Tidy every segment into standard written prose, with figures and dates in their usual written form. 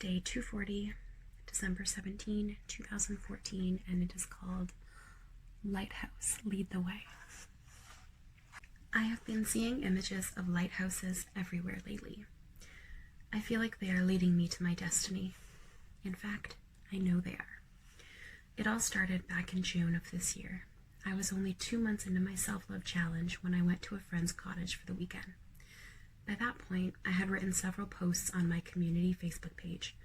Day 240, December 17, 2014, and it is called Lighthouse Lead the Way. I have been seeing images of lighthouses everywhere lately. I feel like they are leading me to my destiny. In fact, I know they are. It all started back in June of this year. I was only 2 months into my self-love challenge when I went to a friend's cottage for the weekend. By that point, I had written several posts on my community Facebook page,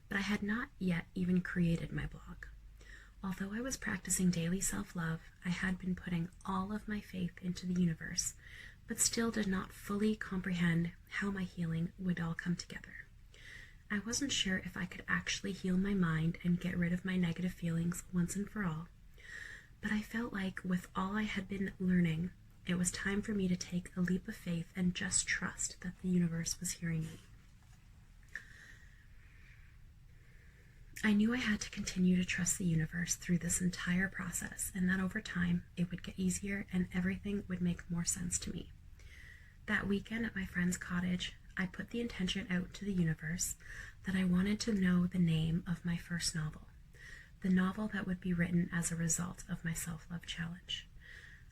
but I had not yet even created my blog. Although I was practicing daily self-love, I had been putting all of my faith into the universe, but still did not fully comprehend how my healing would all come together. I wasn't sure if I could actually heal my mind and get rid of my negative feelings once and for all, but I felt like with all I had been learning, it was time for me to take a leap of faith and just trust that the universe was hearing me. I knew I had to continue to trust the universe through this entire process, and that over time it would get easier and everything would make more sense to me. That weekend at my friend's cottage, I put the intention out to the universe that I wanted to know the name of my first novel, the novel that would be written as a result of my self-love challenge.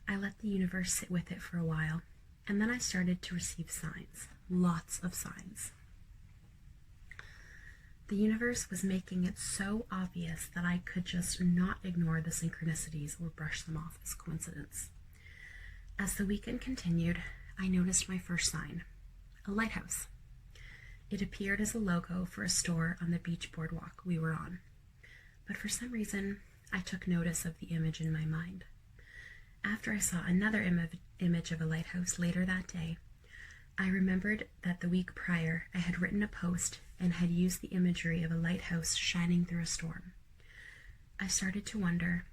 I let the universe sit with it for a while, and then I started to receive signs, lots of signs. The universe was making it so obvious that I could just not ignore the synchronicities or brush them off as coincidence. As the weekend continued, I noticed my first sign, a lighthouse. It appeared as a logo for a store on the beach boardwalk we were on, but for some reason, I took notice of the image in my mind. After I saw another image of a lighthouse later that day, I remembered that the week prior I had written a post and had used the imagery of a lighthouse shining through a storm. I started to wonder,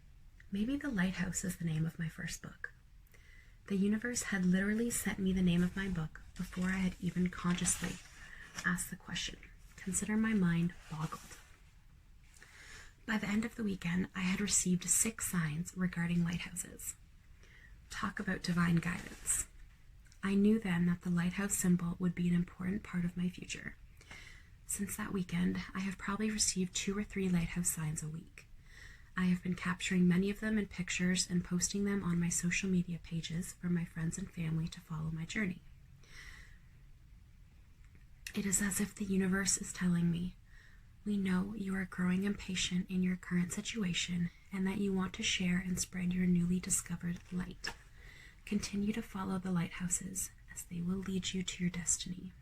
maybe the lighthouse is the name of my first book. The universe had literally sent me the name of my book before I had even consciously asked the question. Consider my mind boggled. By the end of the weekend, I had received 6 signs regarding lighthouses. Talk about divine guidance. I knew then that the lighthouse symbol would be an important part of my future. Since that weekend, I have probably received 2 or 3 lighthouse signs a week. I have been capturing many of them in pictures and posting them on my social media pages for my friends and family to follow my journey. It is as if the universe is telling me, we know you are growing impatient in your current situation and that you want to share and spread your newly discovered light. Continue to follow the lighthouses as they will lead you to your destiny.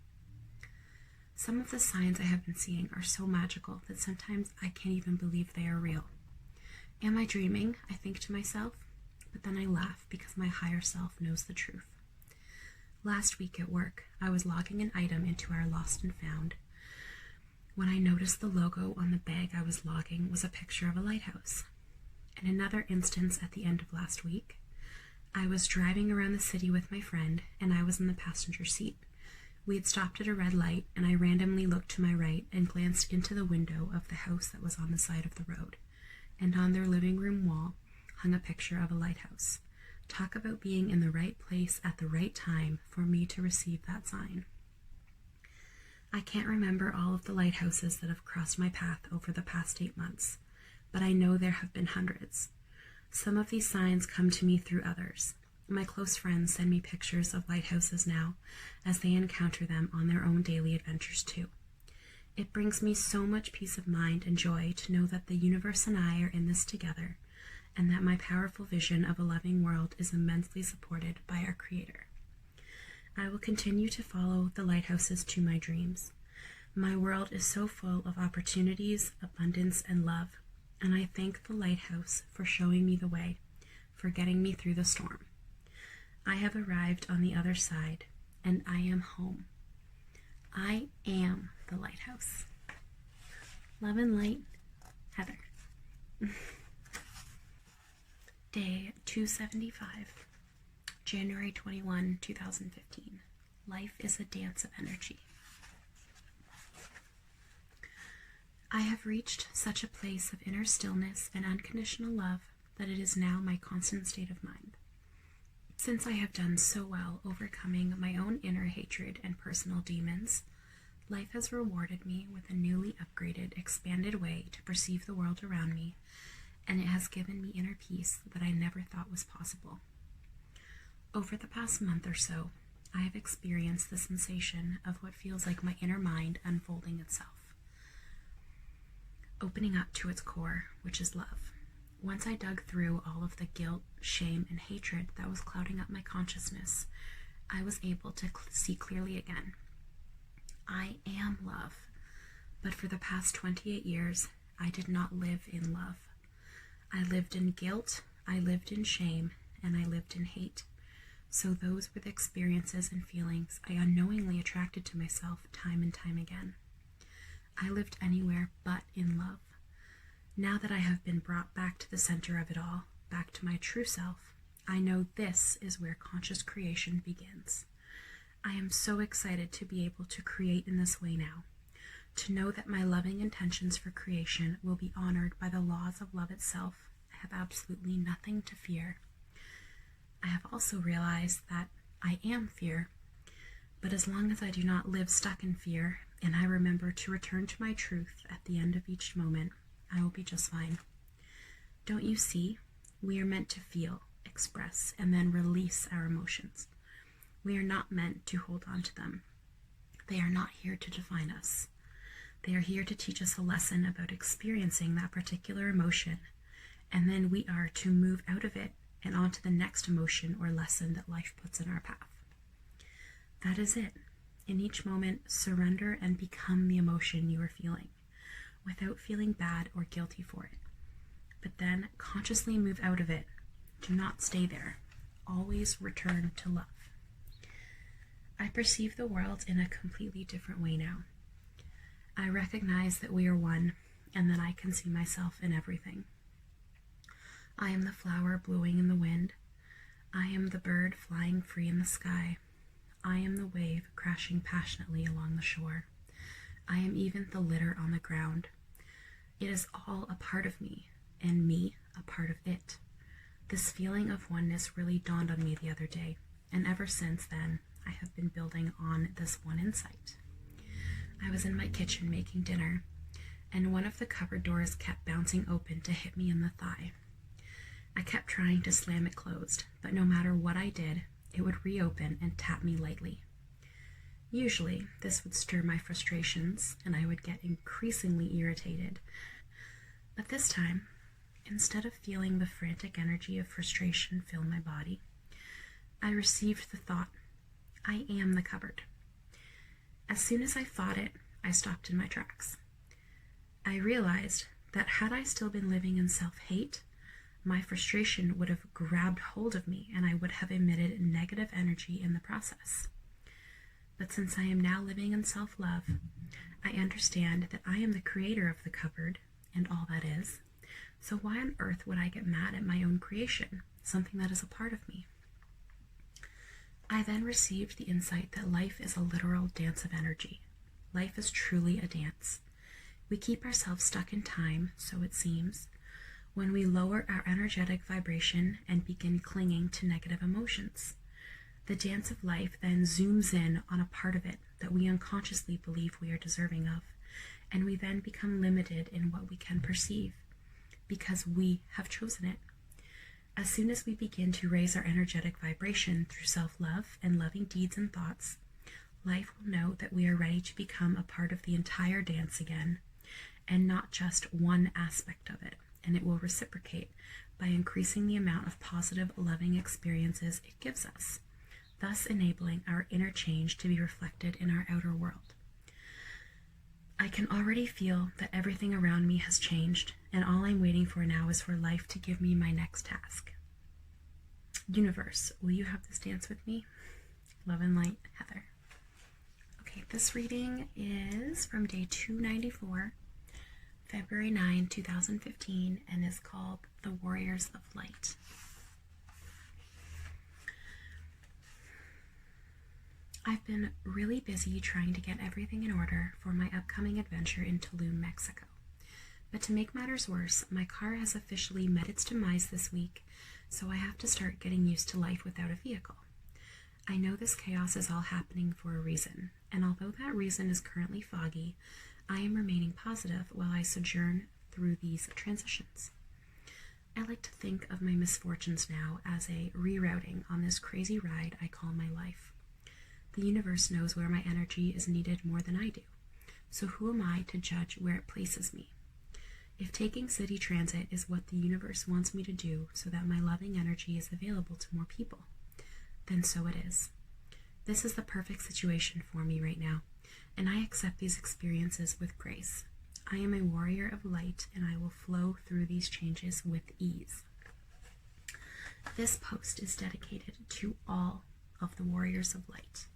Some of the signs I have been seeing are so magical that sometimes I can't even believe they are real. Am I dreaming? I think to myself, but then I laugh because my higher self knows the truth. Last week at work, I was logging an item into our Lost and Found when I noticed the logo on the bag I was logging was a picture of a lighthouse. In another instance at the end of last week, I was driving around the city with my friend, and I was in the passenger seat. We had stopped at a red light, and I randomly looked to my right and glanced into the window of the house that was on the side of the road, and on their living room wall hung a picture of a lighthouse. Talk about being in the right place at the right time for me to receive that sign. I can't remember all of the lighthouses that have crossed my path over the past 8 months, but I know there have been hundreds. Some of these signs come to me through others. My close friends send me pictures of lighthouses now as they encounter them on their own daily adventures too. It brings me so much peace of mind and joy to know that the universe and I are in this together, and that my powerful vision of a loving world is immensely supported by our Creator. I will continue to follow the lighthouses to my dreams. My world is so full of opportunities, abundance, and love, and I thank the lighthouse for showing me the way, for getting me through the storm. I have arrived on the other side, and I am home. I am the lighthouse. Love and light, Heather. Day 275, January 21, 2015. Life is a dance of energy. I have reached such a place of inner stillness and unconditional love that it is now my constant state of mind. Since I have done so well overcoming my own inner hatred and personal demons, Life has rewarded me with a newly upgraded, expanded way to perceive the world around me, and it has given me inner peace that I never thought was possible. Over the past month or so, I have experienced the sensation of what feels like my inner mind unfolding itself, opening up to its core, which is love. Once I dug through all of the guilt, shame, and hatred that was clouding up my consciousness, I was able to see clearly again. I am love, but for the past 28 years, I did not live in love. I lived in guilt, I lived in shame, and I lived in hate. So those were the experiences and feelings I unknowingly attracted to myself time and time again. I lived anywhere but in love. Now that I have been brought back to the center of it all, back to my true self, I know this is where conscious creation begins. I am so excited to be able to create in this way now, to know that my loving intentions for creation will be honored by the laws of love itself. I have absolutely nothing to fear. I have also realized that I am fear, but as long as I do not live stuck in fear, and I remember to return to my truth at the end of each moment, I will be just fine. Don't you see? We are meant to feel, express, and then release our emotions. We are not meant to hold on to them. They are not here to define us. They are here to teach us a lesson about experiencing that particular emotion, and then we are to move out of it and on to the next emotion or lesson that life puts in our path. That is it. In each moment, surrender and become the emotion you are feeling, without feeling bad or guilty for it. But then consciously move out of it. Do not stay there. Always return to love. I perceive the world in a completely different way now. I recognize that we are one, and that I can see myself in everything. I am the flower blowing in the wind. I am the bird flying free in the sky. I am the wave crashing passionately along the shore. I am even the litter on the ground. It is all a part of me, and me a part of it. This feeling of oneness really dawned on me the other day, and ever since then, I have been building on this one insight. I was in my kitchen making dinner, and one of the cupboard doors kept bouncing open to hit me in the thigh. I kept trying to slam it closed, but no matter what I did, it would reopen and tap me lightly. Usually, this would stir my frustrations, and I would get increasingly irritated. But this time, instead of feeling the frantic energy of frustration fill my body, I received the thought, I am the cupboard. As soon as I thought it, I stopped in my tracks. I realized that had I still been living in self-hate, my frustration would have grabbed hold of me and I would have emitted negative energy in the process. But since I am now living in self-love, I understand that I am the creator of the cupboard and all that is. So why on earth would I get mad at my own creation, something that is a part of me? I then received the insight that life is a literal dance of energy. Life is truly a dance. We keep ourselves stuck in time, so it seems, when we lower our energetic vibration and begin clinging to negative emotions. The dance of life then zooms in on a part of it that we unconsciously believe we are deserving of, and we then become limited in what we can perceive, because we have chosen it. As soon as we begin to raise our energetic vibration through self-love and loving deeds and thoughts, life will know that we are ready to become a part of the entire dance again, and not just one aspect of it, and it will reciprocate by increasing the amount of positive, loving experiences it gives us, thus enabling our inner change to be reflected in our outer world. I can already feel that everything around me has changed, and all I'm waiting for now is for life to give me my next task. Universe, will you have this dance with me? Love and light, Heather. Okay, this reading is from day 294, February 9, 2015, and is called The Warriors of Light. I've been really busy trying to get everything in order for my upcoming adventure in Tulum, Mexico. But to make matters worse, my car has officially met its demise this week, so I have to start getting used to life without a vehicle. I know this chaos is all happening for a reason, and although that reason is currently foggy, I am remaining positive while I sojourn through these transitions. I like to think of my misfortunes now as a rerouting on this crazy ride I call my life. The universe knows where my energy is needed more than I do, so who am I to judge where it places me? If taking city transit is what the universe wants me to do so that my loving energy is available to more people, then so it is. This is the perfect situation for me right now, and I accept these experiences with grace. I am a warrior of light, and I will flow through these changes with ease. This post is dedicated to all of the warriors of light.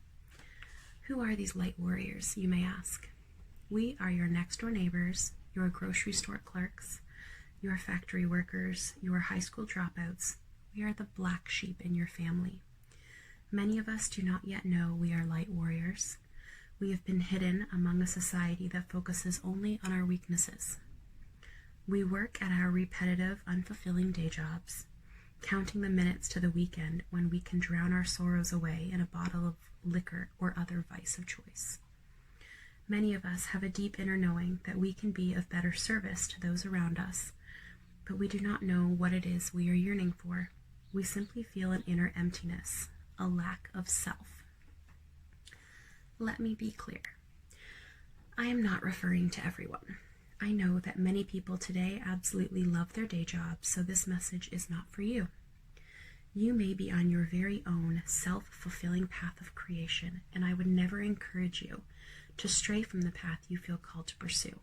Who are these light warriors, you may ask? We are your next door neighbors, your grocery store clerks, your factory workers, your high school dropouts. We are the black sheep in your family. Many of us do not yet know we are light warriors. We have been hidden among a society that focuses only on our weaknesses. We work at our repetitive, unfulfilling day jobs, counting the minutes to the weekend when we can drown our sorrows away in a bottle of liquor or other vice of choice. Many of us have a deep inner knowing that we can be of better service to those around us, but we do not know what it is we are yearning for. We simply feel an inner emptiness, a lack of self. Let me be clear. I am not referring to everyone. I know that many people today absolutely love their day jobs, so this message is not for you. You may be on your very own self-fulfilling path of creation, and I would never encourage you to stray from the path you feel called to pursue.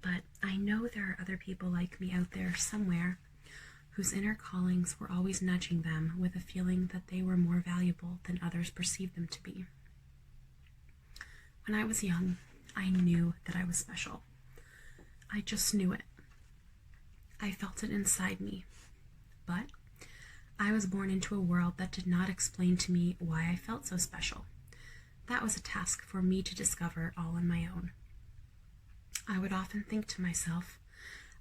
But I know there are other people like me out there somewhere whose inner callings were always nudging them with a feeling that they were more valuable than others perceived them to be. When I was young, I knew that I was special. I just knew it. I felt it inside me. But I was born into a world that did not explain to me why I felt so special. That was a task for me to discover all on my own. I would often think to myself,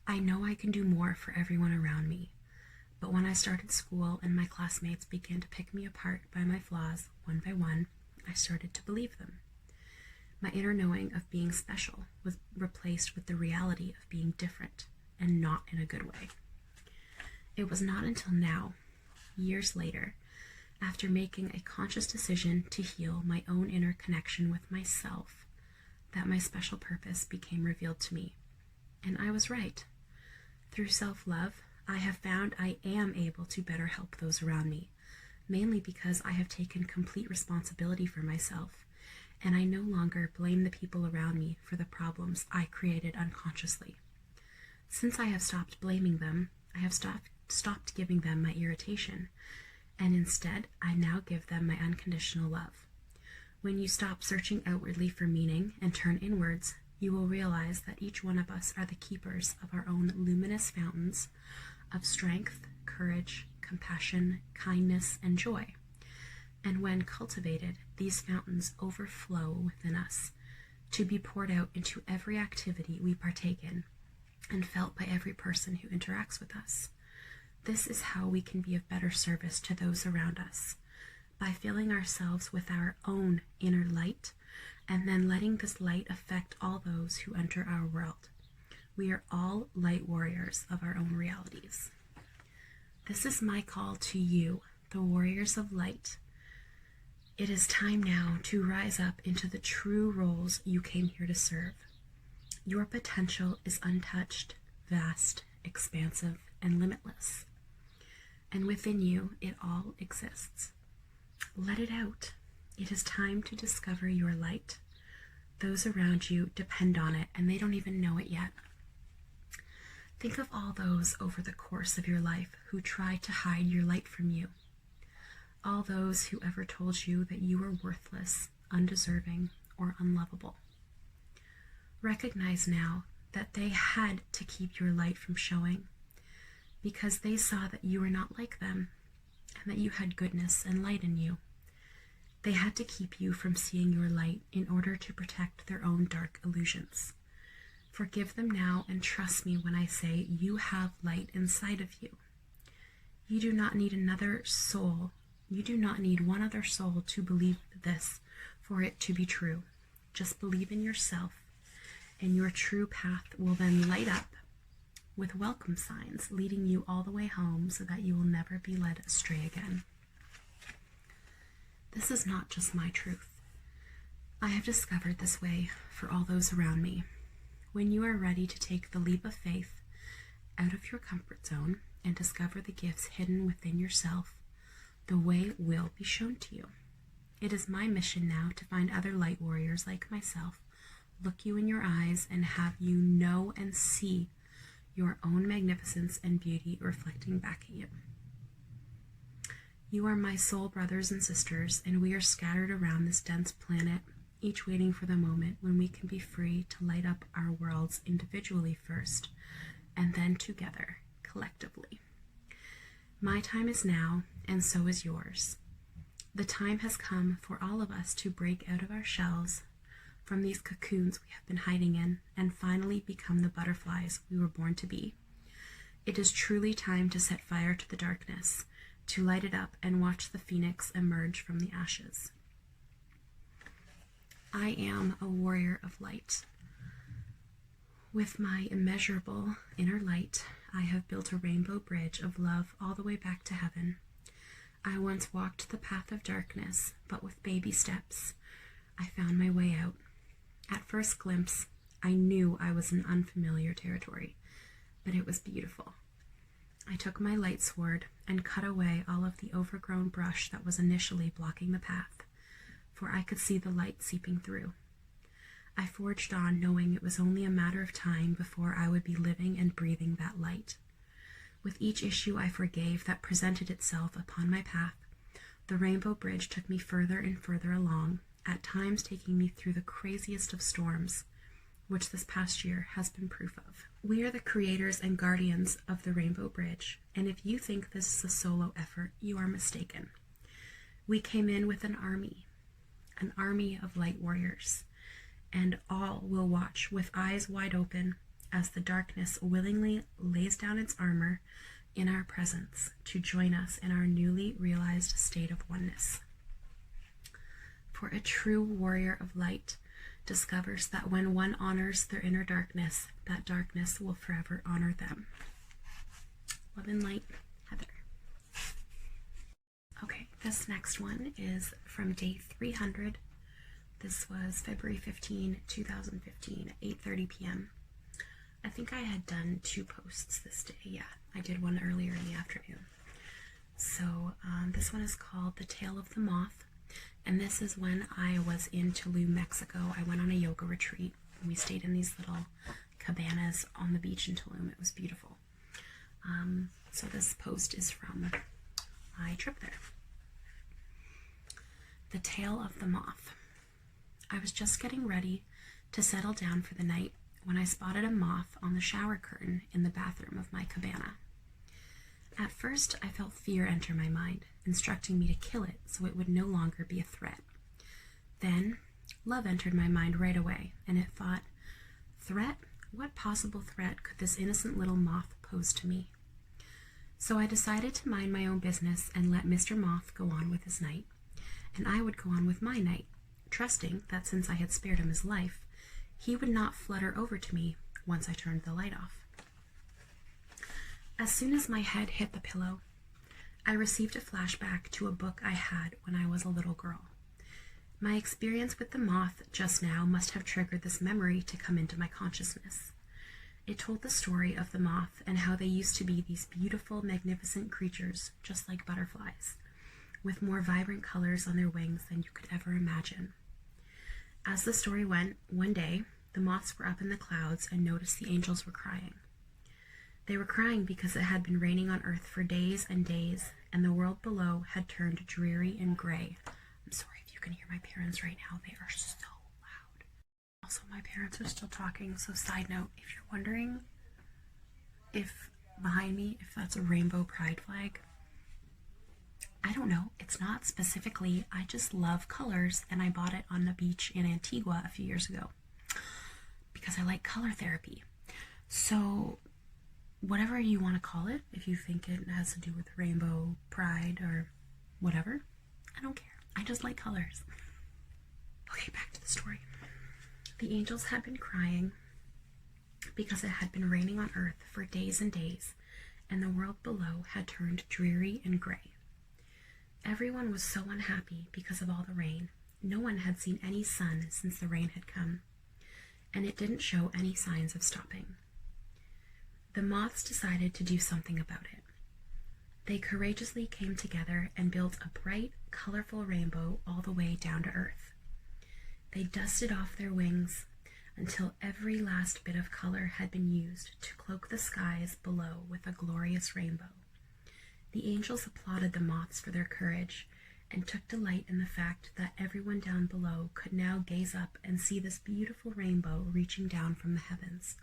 I know I can do more for everyone around me. But when I started school and my classmates began to pick me apart by my flaws, one by one, I started to believe them. My inner knowing of being special was replaced with the reality of being different, and not in a good way. It was not until now, years later, after making a conscious decision to heal my own inner connection with myself, that my special purpose became revealed to me. And I was right. Through self-love, I have found I am able to better help those around me, mainly because I have taken complete responsibility for myself, and I no longer blame the people around me for the problems I created unconsciously. Since I have stopped blaming them, I have stopped giving them my irritation, and instead I now give them my unconditional love. When you stop searching outwardly for meaning and turn inwards, you will realize that each one of us are the keepers of our own luminous fountains of strength, courage, compassion, kindness, and joy. And when cultivated, these fountains overflow within us to be poured out into every activity we partake in and felt by every person who interacts with us. This is how we can be of better service to those around us, by filling ourselves with our own inner light and then letting this light affect all those who enter our world. We are all light warriors of our own realities. This is my call to you, the warriors of light. It is time now to rise up into the true roles you came here to serve. Your potential is untouched, vast, expansive, and limitless. And within you, it all exists. Let it out. It is time to discover your light. Those around you depend on it, and they don't even know it yet. Think of all those over the course of your life who tried to hide your light from you. All those who ever told you that you were worthless, undeserving, or unlovable. Recognize now that they had to keep your light from showing, because they saw that you were not like them, and that you had goodness and light in you. They had to keep you from seeing your light in order to protect their own dark illusions. Forgive them now and trust me when I say you have light inside of you. You do not need another soul. You do not need one other soul to believe this for it to be true. Just believe in yourself, and your true path will then light up with welcome signs leading you all the way home so that you will never be led astray again. This is not just my truth. I have discovered this way for all those around me. When you are ready to take the leap of faith out of your comfort zone and discover the gifts hidden within yourself, the way will be shown to you. It is my mission now to find other light warriors like myself, look you in your eyes, and have you know and see your own magnificence and beauty reflecting back at you. You are my soul brothers and sisters, and we are scattered around this dense planet, each waiting for the moment when we can be free to light up our worlds individually first, and then together, collectively. My time is now, and so is yours. The time has come for all of us to break out of our shells, from these cocoons we have been hiding in, and finally become the butterflies we were born to be. It is truly time to set fire to the darkness, to light it up and watch the phoenix emerge from the ashes. I am a warrior of light. With my immeasurable inner light, I have built a rainbow bridge of love all the way back to heaven. I once walked the path of darkness, but with baby steps, I found my way out. At first glimpse, I knew I was in unfamiliar territory, but it was beautiful. I took my light sword and cut away all of the overgrown brush that was initially blocking the path, for I could see the light seeping through. I forged on, knowing it was only a matter of time before I would be living and breathing that light. With each issue I forgave that presented itself upon my path, the rainbow bridge took me further and further along, at times taking me through the craziest of storms, which this past year has been proof of. We are the creators and guardians of the Rainbow Bridge, and if you think this is a solo effort, you are mistaken. We came in with an army of light warriors, and all will watch with eyes wide open as the darkness willingly lays down its armor in our presence to join us in our newly realized state of oneness. For a true warrior of light discovers that when one honors their inner darkness, that darkness will forever honor them. Love and light, Heather. Okay, this next one is from day 300. This was February 15, 2015 at 8:30 p.m. I think I had done 2 posts this day. Yeah, I did one earlier in the afternoon. So this one is called The Tale of the Moth. And this is when I was in Tulum, Mexico. I went on a yoga retreat. We stayed in these little cabanas on the beach in Tulum. It was beautiful. So this post is from my trip there. The Tale of the Moth. I was just getting ready to settle down for the night when I spotted a moth on the shower curtain in the bathroom of my cabana. At first, I felt fear enter my mind, instructing me to kill it so it would no longer be a threat. Then, love entered my mind right away, and it thought, threat? What possible threat could this innocent little moth pose to me? So I decided to mind my own business and let Mr. Moth go on with his night, and I would go on with my night, trusting that since I had spared him his life, he would not flutter over to me once I turned the light off. As soon as my head hit the pillow, I received a flashback to a book I had when I was a little girl. My experience with the moth just now must have triggered this memory to come into my consciousness. It told the story of the moth and how they used to be these beautiful, magnificent creatures, just like butterflies, with more vibrant colors on their wings than you could ever imagine. As the story went, one day, the moths were up in the clouds and noticed the angels were crying. They were crying because it had been raining on Earth for days and days, and the world below had turned dreary and gray. I'm sorry if you can hear my parents right now. They are so loud. Also, my parents are still talking, so side note, if you're wondering if behind me, if that's a rainbow pride flag, I don't know. It's not specifically. I just love colors, and I bought it on the beach in Antigua a few years ago because I like color therapy. So whatever you want to call it, if you think it has to do with rainbow pride or whatever, I don't care. I just like colors. Okay, back to the story. The angels had been crying because it had been raining on earth for days and days, and the world below had turned dreary and gray. Everyone was so unhappy because of all the rain. No one had seen any sun since the rain had come, and it didn't show any signs of stopping. The moths decided to do something about it. They courageously came together and built a bright, colorful rainbow all the way down to earth. They dusted off their wings until every last bit of color had been used to cloak the skies below with a glorious rainbow. The angels applauded the moths for their courage and took delight in the fact that everyone down below could now gaze up and see this beautiful rainbow reaching down from the heavens.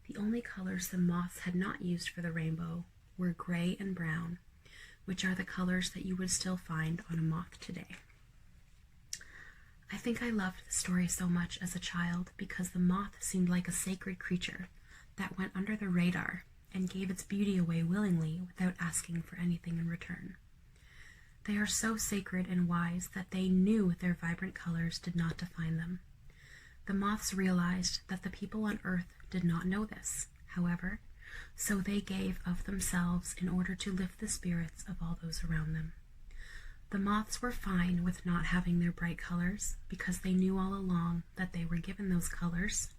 The only colors the moths had not used for the rainbow were gray and brown, which are the colors that you would still find on a moth today. I think I loved the story so much as a child because the moth seemed like a sacred creature that went under the radar and gave its beauty away willingly without asking for anything in return. They are so sacred and wise that they knew their vibrant colors did not define them. The moths realized that the people on earth did not know this, however, so they gave of themselves in order to lift the spirits of all those around them. The moths were fine with not having their bright colors because they knew all along that they were given those colors,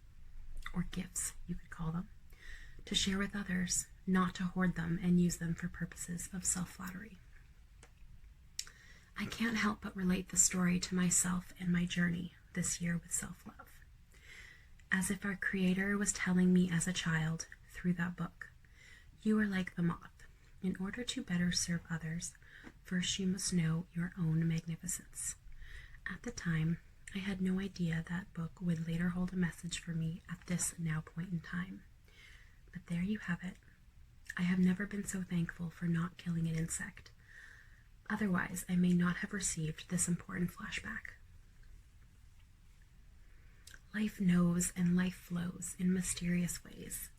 or gifts you could call them, to share with others, not to hoard them and use them for purposes of self-flattery. I can't help but relate the story to myself and my journey this year with self-love, as if our Creator was telling me as a child through that book, you are like the moth. In order to better serve others, first you must know your own magnificence. At the time, I had no idea that book would later hold a message for me at this now point in time. But there you have it. I have never been so thankful for not killing an insect. Otherwise, I may not have received this important flashback. Life knows and life flows in mysterious ways.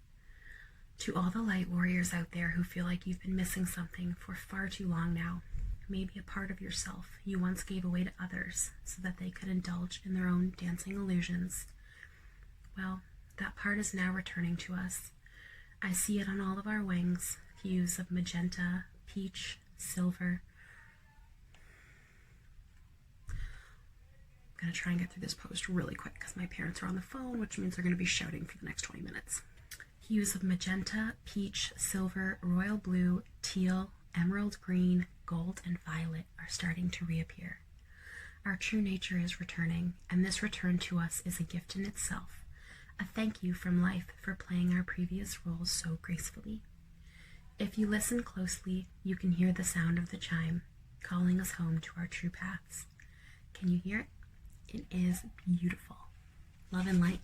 To all the light warriors out there who feel like you've been missing something for far too long now, maybe a part of yourself you once gave away to others so that they could indulge in their own dancing illusions, well, that part is now returning to us. I see it on all of our wings, hues of magenta, peach, silver. I'm going to try and get through this post really quick because my parents are on the phone, which means they're going to be shouting for the next 20 minutes. Hues of magenta, peach, silver, royal blue, teal, emerald green, gold, and violet are starting to reappear. Our true nature is returning, and this return to us is a gift in itself, a thank you from life for playing our previous roles so gracefully. If you listen closely, you can hear the sound of the chime, calling us home to our true paths. Can you hear it? It is beautiful. Love and light.